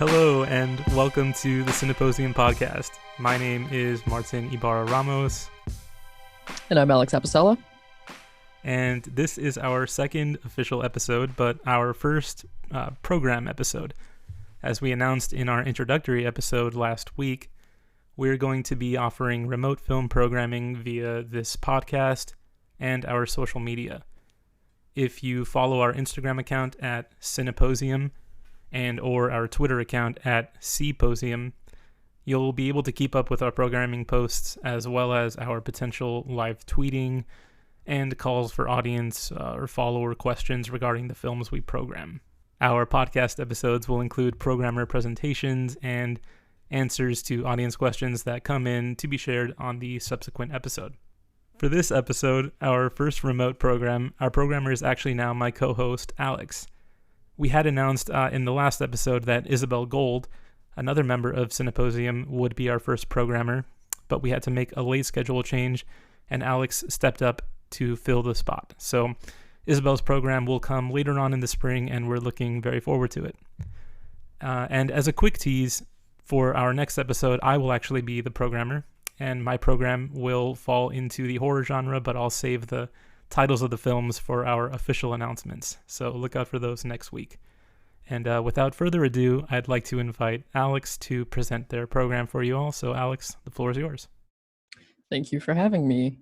Hello and welcome to the Cineposium podcast. My name is Martin Ibarra Ramos. And I'm Alex Apicella. And this is our second official episode, but our first program episode. As we announced in our introductory episode last week, we're going to be offering remote film programming via this podcast and our social media. If you follow our Instagram account at Cineposium and or our Twitter account at Cposium, you'll be able to keep up with our programming posts as well as our potential live tweeting and calls for audience or follower questions regarding the films we program. Our podcast episodes will include programmer presentations and answers to audience questions that come in to be shared on the subsequent episode. For this episode, our first remote program, our programmer is actually now my co-host, Alex. We had announced in the last episode that Isabel Gold, another member of Cineposium, would be our first programmer, but we had to make a late schedule change, and Alex stepped up to fill the spot. So Isabel's program will come later on in the spring, and we're looking very forward to it. And as a quick tease, for our next episode, I will actually be the programmer, and my program will fall into the horror genre, but I'll save the titles of the films for our official announcements, so look out for those next week. And without further ado, I'd like to invite Alex to present their program for you all. So Alex, the floor is yours. Thank you for having me.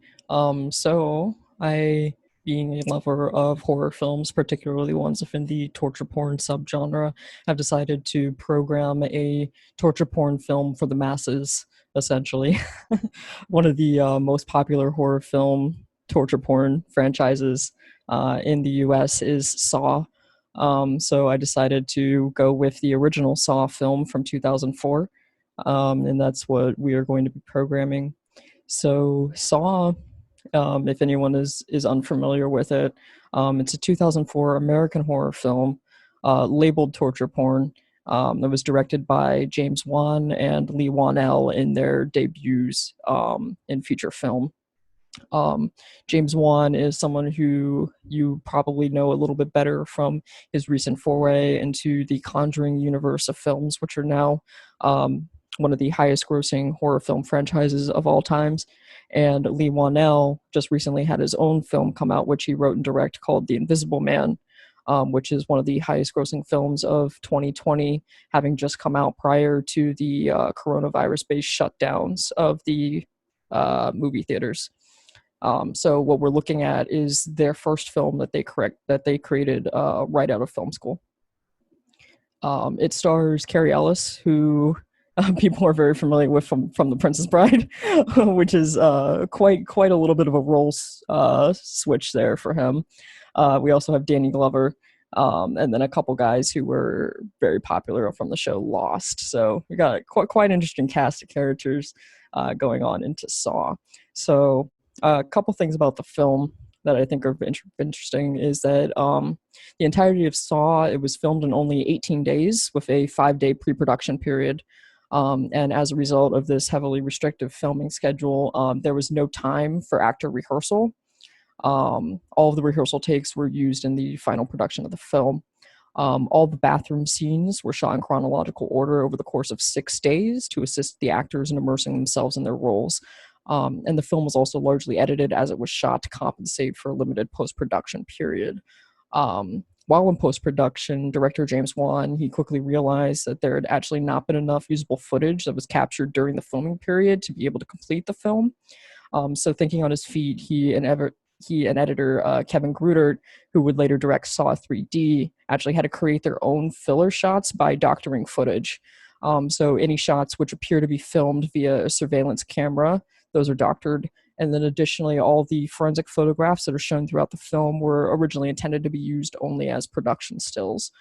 So I, being a lover of horror films, particularly ones within the torture porn subgenre, have decided to program a torture porn film for the masses, essentially. One of the most popular horror film torture porn franchises in the US is Saw. So I decided to go with the original Saw film from 2004, and that's what we are going to be programming. So Saw, if anyone is unfamiliar with it, it's a 2004 American horror film labeled torture porn. It was directed by James Wan and Leigh Whannell in their debuts in feature film. James Wan is someone who you probably know a little bit better from his recent foray into the Conjuring universe of films, which are now one of the highest grossing horror film franchises of all times. And Leigh Whannell just recently had his own film come out, which he wrote and directed, called The Invisible Man, which is one of the highest grossing films of 2020, having just come out prior to the coronavirus-based shutdowns of the movie theaters. So what we're looking at is their first film that they created right out of film school. It stars Carrie Ellis, who people are very familiar with from The Princess Bride, which is quite a little bit of a role switch there for him. We also have Danny Glover, and then a couple guys who were very popular from the show Lost. So we got quite an interesting cast of characters going on into Saw. So a couple things about the film that I think are interesting is that the entirety of Saw, it was filmed in only 18 days with a 5-day pre-production period. And as a result of this heavily restrictive filming schedule, there was no time for actor rehearsal. All of the rehearsal takes were used in the final production of the film. All the bathroom scenes were shot in chronological order over the course of 6 days to assist the actors in immersing themselves in their roles. And the film was also largely edited as it was shot to compensate for a limited post-production period. While in post-production, director James Wan, he quickly realized that there had actually not been enough usable footage that was captured during the filming period to be able to complete the film. So thinking on his feet, he and editor Kevin Grudert, who would later direct Saw 3D, actually had to create their own filler shots by doctoring footage. So any shots which appear to be filmed via a surveillance camera, those are doctored. And then additionally, all the forensic photographs that are shown throughout the film were originally intended to be used only as production stills.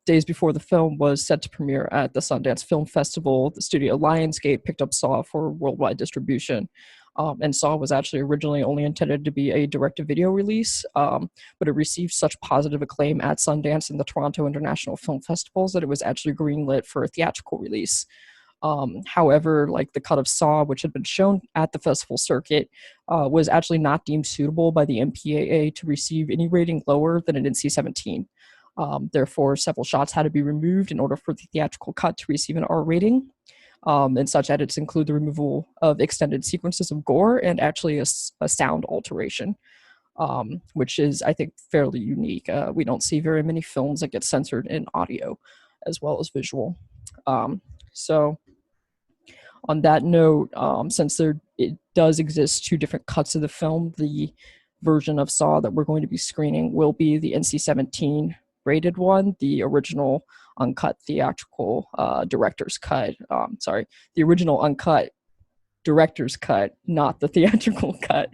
Days before the film was set to premiere at the Sundance Film Festival, the studio Lionsgate picked up Saw for worldwide distribution. And Saw was actually originally only intended to be a direct-to-video release, but it received such positive acclaim at Sundance and the Toronto International Film Festivals that it was actually greenlit for a theatrical release. However, like the cut of Saw, which had been shown at the festival circuit, was actually not deemed suitable by the MPAA to receive any rating lower than an NC-17. Therefore, several shots had to be removed in order for the theatrical cut to receive an R rating. And such edits include the removal of extended sequences of gore and actually a sound alteration, which is, I think, fairly unique. We don't see very many films that get censored in audio as well as visual. So on that note, since it does exist two different cuts of the film, the version of Saw that we're going to be screening will be the NC-17 rated one, the original uncut theatrical director's cut. Sorry, the original uncut director's cut, not the theatrical cut.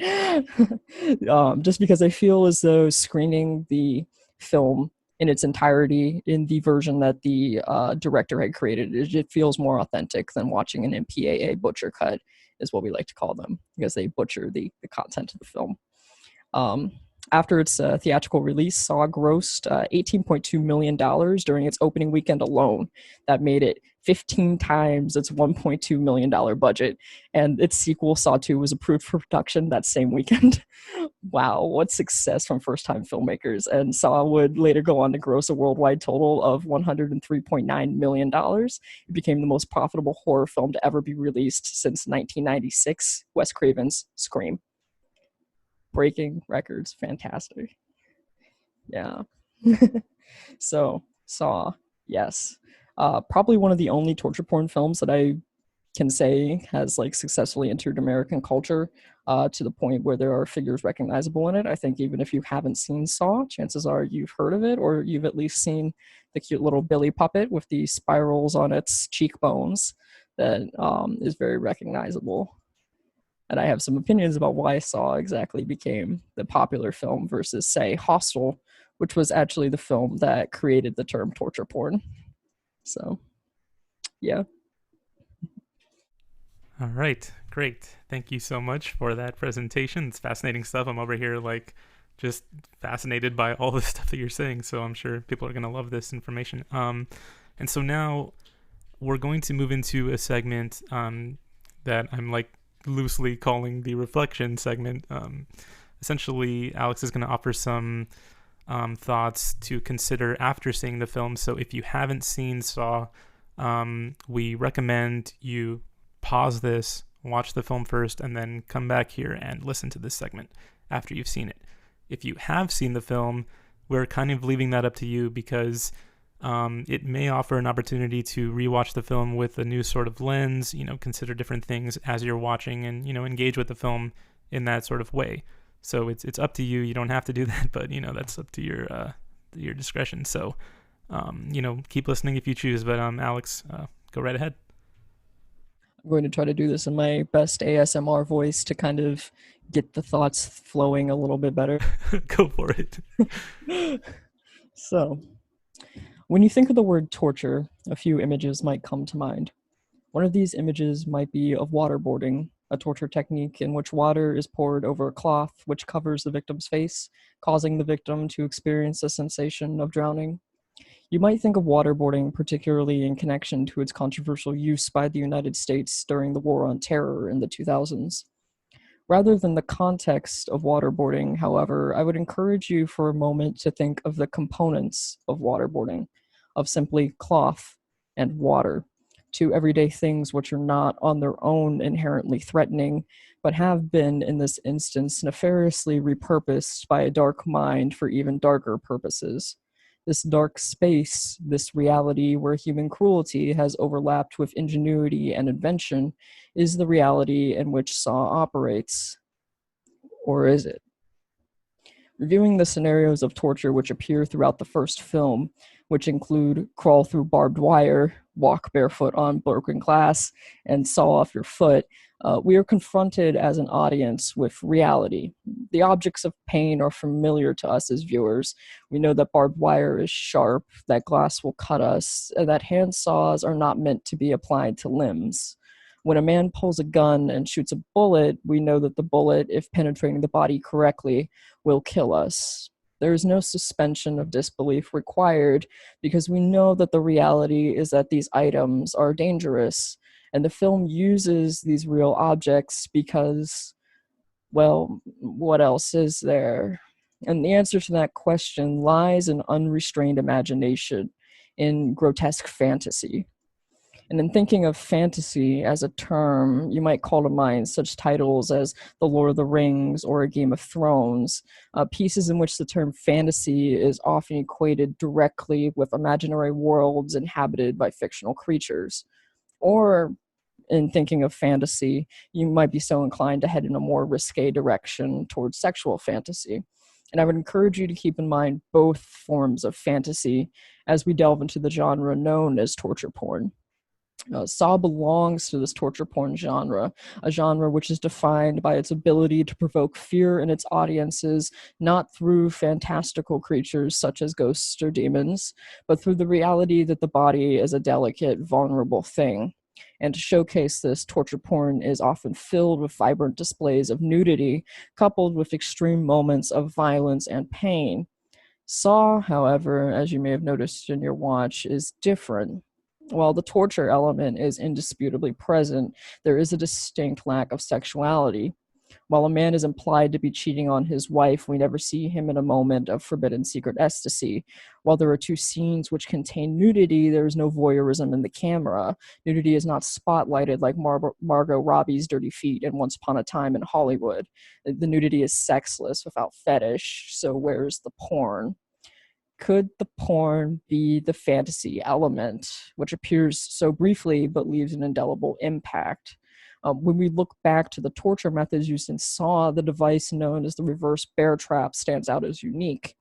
Just because I feel as though screening the film in its entirety in the version that the director had created, it feels more authentic than watching an MPAA butcher cut, is what we like to call them, because they butcher the content of the film. After its theatrical release, Saw grossed $18.2 million during its opening weekend alone. That made it 15 times its $1.2 million budget. And its sequel, Saw 2, was approved for production that same weekend. Wow, what success from first-time filmmakers. And Saw would later go on to gross a worldwide total of $103.9 million. It became the most profitable horror film to ever be released since 1996, Wes Craven's Scream. Breaking records, fantastic. Yeah. So, Saw, yes. Probably one of the only torture porn films that I can say has like successfully entered American culture to the point where there are figures recognizable in it. I think even if you haven't seen Saw, chances are you've heard of it, or you've at least seen the cute little Billy puppet with the spirals on its cheekbones that is very recognizable. And I have some opinions about why Saw exactly became the popular film versus, say, Hostel, which was actually the film that created the term torture porn. So, yeah. All right, great. Thank you so much for that presentation. It's fascinating stuff. I'm over here like just fascinated by all the stuff that you're saying. So I'm sure people are gonna love this information. And so now we're going to move into a segment that I'm like loosely calling the reflection segment. Essentially, Alex is going to offer some thoughts to consider after seeing the film. So if you haven't seen Saw, we recommend you pause this, watch the film first, and then come back here and listen to this segment after you've seen it. If you have seen the film, we're kind of leaving that up to you, because it may offer an opportunity to rewatch the film with a new sort of lens, consider different things as you're watching, and, engage with the film in that sort of way. So it's up to you. You don't have to do that, but, that's up to your discretion. So, keep listening if you choose. But Alex, go right ahead. I'm going to try to do this in my best ASMR voice to kind of get the thoughts flowing a little bit better. Go for it. So, when you think of the word torture, a few images might come to mind. One of these images might be of waterboarding, a torture technique in which water is poured over a cloth which covers the victim's face, causing the victim to experience a sensation of drowning. You might think of waterboarding particularly in connection to its controversial use by the United States during the War on Terror in the 2000s. Rather than the context of waterboarding, however, I would encourage you for a moment to think of the components of waterboarding, of simply cloth and water, two everyday things which are not on their own inherently threatening, but have been, in this instance, nefariously repurposed by a dark mind for even darker purposes. This dark space, this reality where human cruelty has overlapped with ingenuity and invention, is the reality in which Saw operates. Or is it? Reviewing the scenarios of torture which appear throughout the first film, which include crawl through barbed wire, walk barefoot on broken glass, and saw off your foot, we are confronted as an audience with reality. The objects of pain are familiar to us as viewers. We know that barbed wire is sharp, that glass will cut us, and that hand saws are not meant to be applied to limbs. When a man pulls a gun and shoots a bullet, we know that the bullet, if penetrating the body correctly, will kill us. There is no suspension of disbelief required because we know that the reality is that these items are dangerous, and the film uses these real objects because, well, what else is there? And the answer to that question lies in unrestrained imagination, in grotesque fantasy. And in thinking of fantasy as a term, you might call to mind such titles as The Lord of the Rings or A Game of Thrones, pieces in which the term fantasy is often equated directly with imaginary worlds inhabited by fictional creatures. Or in thinking of fantasy, you might be so inclined to head in a more risque direction towards sexual fantasy. And I would encourage you to keep in mind both forms of fantasy as we delve into the genre known as torture porn. Saw belongs to this torture porn genre, a genre which is defined by its ability to provoke fear in its audiences, not through fantastical creatures such as ghosts or demons, but through the reality that the body is a delicate, vulnerable thing. And to showcase this, torture porn is often filled with vibrant displays of nudity, coupled with extreme moments of violence and pain. Saw, however, as you may have noticed in your watch, is different. While the torture element is indisputably present, there is a distinct lack of sexuality. While a man is implied to be cheating on his wife, we never see him in a moment of forbidden secret ecstasy. While there are two scenes which contain nudity, there is no voyeurism in the camera. Nudity is not spotlighted like Margot Robbie's dirty feet in Once Upon a Time in Hollywood. The nudity is sexless without fetish, so where's the porn? Could the porn be the fantasy element, which appears so briefly but leaves an indelible impact? When we look back to the torture methods used in Saw, the device known as the reverse bear trap stands out as unique.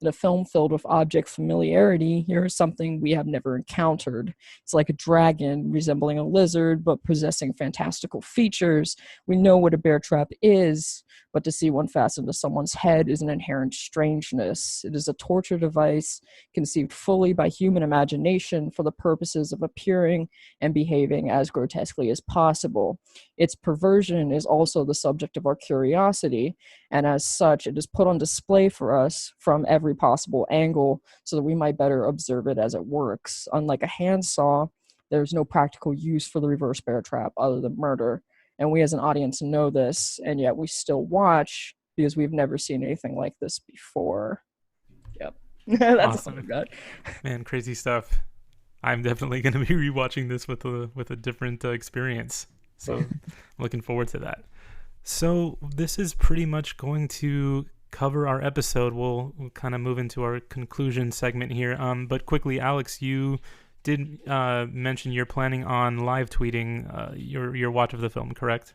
In a film filled with object familiarity, here is something we have never encountered. It's like a dragon resembling a lizard but possessing fantastical features. We know what a bear trap is, but to see one fastened to someone's head is an inherent strangeness. It is a torture device conceived fully by human imagination for the purposes of appearing and behaving as grotesquely as possible. Its perversion is also the subject of our curiosity, and as such, it is put on display for us from every possible angle so that we might better observe it as it works. Unlike a handsaw, there's no practical use for the reverse bear trap other than murder. And we as an audience know this, and yet we still watch because we've never seen anything like this before. Yep. That's Awesome. all I've got. Man, crazy stuff. I'm definitely going to be rewatching this with a different experience. So looking forward to that. So this is pretty much going to cover our episode. We'll kind of move into our conclusion segment here. But quickly, Alex, you did mention you're planning on live tweeting your watch of the film, correct?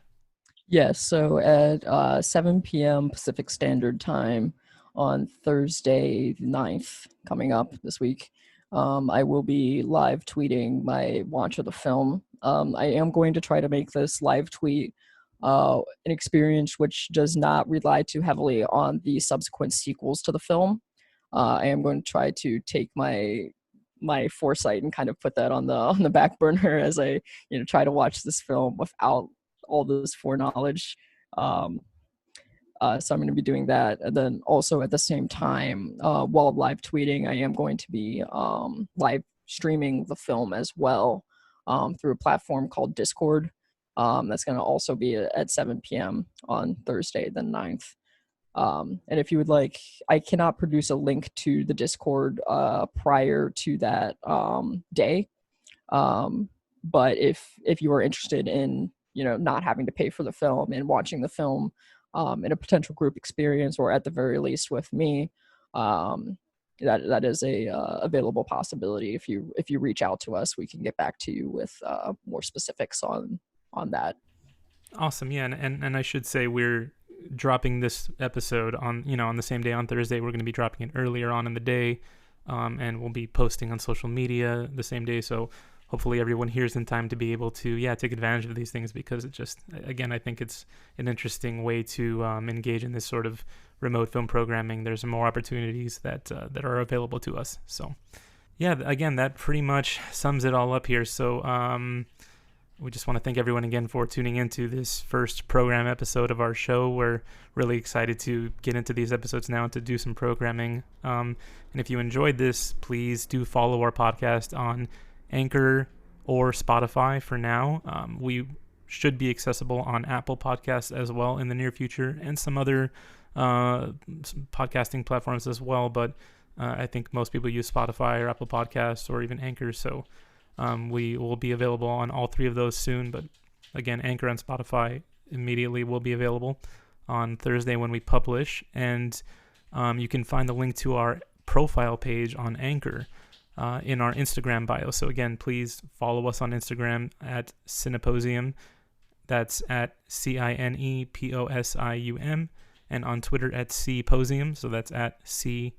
Yes, so at 7 p.m. Pacific Standard Time on Thursday the 9th, coming up this week, I will be live tweeting my watch of the film. I am going to try to make this live tweet an experience which does not rely too heavily on the subsequent sequels to the film. I am going to try to take my foresight and kind of put that on the back burner as I try to watch this film without all this foreknowledge. So I'm going to be doing that, and then also at the same time, while live tweeting, I am going to be live streaming the film as well through a platform called Discord. That's going to also be at 7 p.m. on Thursday the 9th. And if you would like, I cannot produce a link to the Discord prior to that day. But if you are interested in not having to pay for the film and watching the film in a potential group experience, or at the very least with me, that is a available possibility. If you reach out to us, we can get back to you with more specifics on that. Awesome. Yeah, and I should say we're dropping this episode on on the same day on Thursday. We're going to be dropping it earlier on in the day, and we'll be posting on social media the same day. So hopefully everyone hears in time to be able to take advantage of these things, because it just, again, I think it's an interesting way to engage in this sort of remote film programming. There's more opportunities that are available to us. So yeah, again, that pretty much sums it all up here. So we just want to thank everyone again for tuning into this first program episode of our show. We're really excited to get into these episodes now and to do some programming. And if you enjoyed this, please do follow our podcast on Anchor or Spotify for now. We should be accessible on Apple Podcasts as well in the near future, and some other podcasting platforms as well, but I think most people use Spotify or Apple Podcasts or even Anchor, so we will be available on all three of those soon. But again, Anchor and Spotify immediately will be available on Thursday when we publish, and you can find the link to our profile page on Anchor in our Instagram bio. So again, please follow us on Instagram at Cineposium. That's at Cineposium, and on Twitter at Cposium. So that's at Cposium.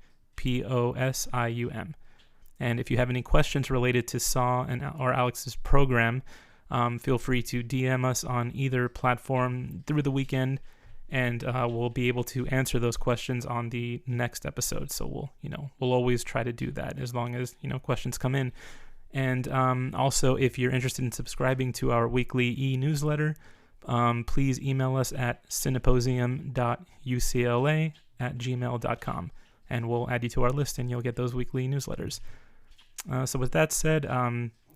And if you have any questions related to Saw or Alex's program, feel free to DM us on either platform through the weekend, and we'll be able to answer those questions on the next episode. So we'll always try to do that as long as questions come in. And also, if you're interested in subscribing to our weekly e-newsletter, please email us at cineposium.ucla@gmail.com, and we'll add you to our list, and you'll get those weekly newsletters. So with that said,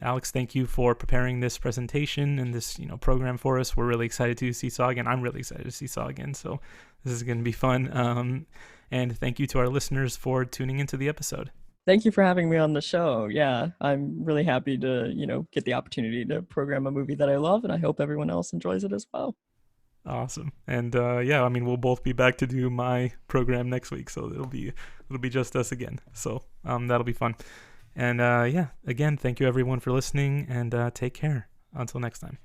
Alex, thank you for preparing this presentation and this program for us. We're really excited to see Saw again. I'm really excited to see Saw again, so this is going to be fun. And thank you to our listeners for tuning into the episode. Thank you for having me on the show. Yeah, I'm really happy to, get the opportunity to program a movie that I love, and I hope everyone else enjoys it as well. Awesome. And we'll both be back to do my program next week, so it'll be just us again. So that'll be fun. And again, thank you everyone for listening, and take care. Until next time.